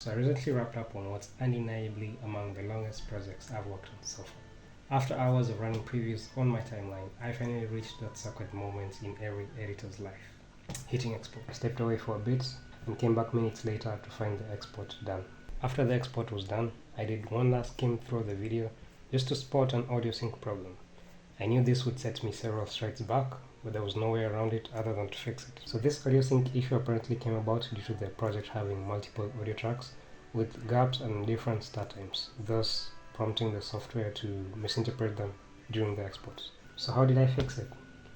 So I recently wrapped up on what's undeniably among the longest projects I've worked on so far. After hours of running previews on my timeline, I finally reached that sacred moment in every editor's life. Hitting export. I stepped away for a bit and came back minutes later to find the export done. After the export was done, I did one last skim through the video just to spot an audio sync problem. I knew this would set me several strides back, but there was no way around it other than to fix it. So this audio sync issue apparently came about due to the project having multiple audio tracks with gaps and different start times, thus prompting the software to misinterpret them during the export. So how did I fix it?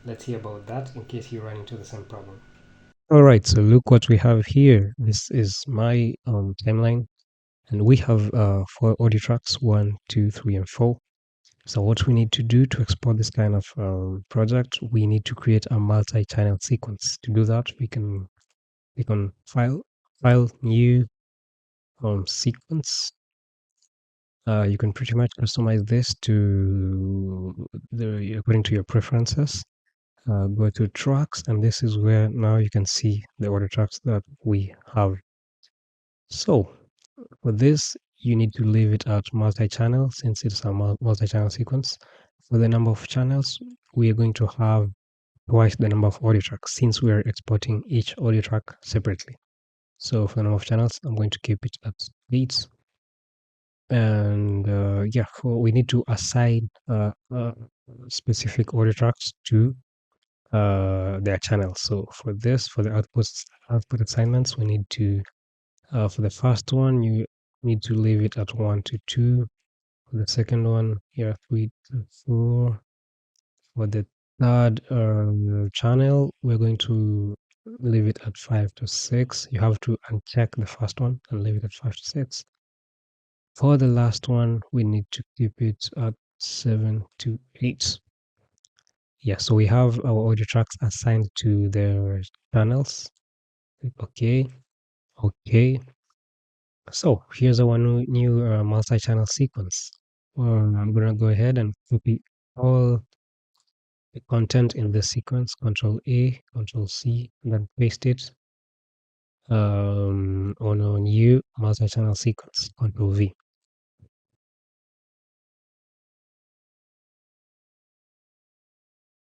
Let's hear about that in case you run into the same problem. Alright, so look what we have here. This is my timeline, and we have 4 audio tracks, 1, 2, 3, and 4. So what we need to do to export this kind of project, we need to create a multi-channel sequence. To do that, we can click on File, New, Sequence. You can pretty much customize this to according to your preferences. Go to Tracks, and this is where now you can see the audio tracks that we have. So for this, you need to leave it at multi-channel since it's a multi-channel sequence. For the number of channels, we are going to have twice the number of audio tracks since we are exporting each audio track separately. So for the number of channels, I'm going to keep it at 8. And yeah, we need to assign specific audio tracks to their channels. So for this, for the output assignments, we need to for the first one, you need to leave it at 1 to 2. For the second one, here 3 to 4. For the third channel, we're going to leave it at 5 to 6. You have to uncheck the first one and leave it at 5 to 6. For the last one, we need to keep it at 7 to 8. Yeah, so we have our audio tracks assigned to their channels. Okay. So here's our new multi-channel sequence. I'm gonna go ahead and copy all the content in this sequence, Control A, Control C, and then paste it on a new multi-channel sequence, Control V.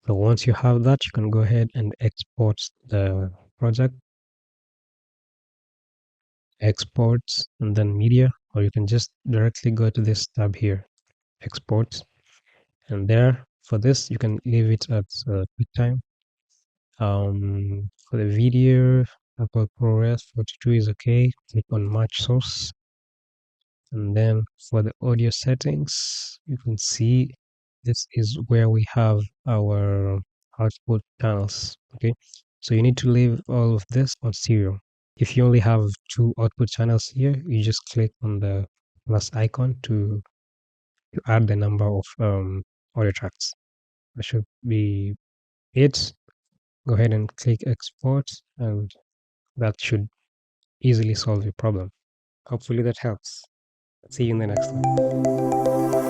So once you have that, you can go ahead and export the project, exports, and then media, or you can just directly go to this tab here, export, and there for this you can leave it at QuickTime. For the video, Apple ProRes 42 is okay. Click on match source, and then for the audio settings, you can see this is where we have our output channels. Okay, so you need to leave all of this on stereo. If you only have 2 output channels here, you just click on the plus icon to add the number of audio tracks. That should be it. Go ahead and click export, and that should easily solve your problem. Hopefully that helps. See you in the next one.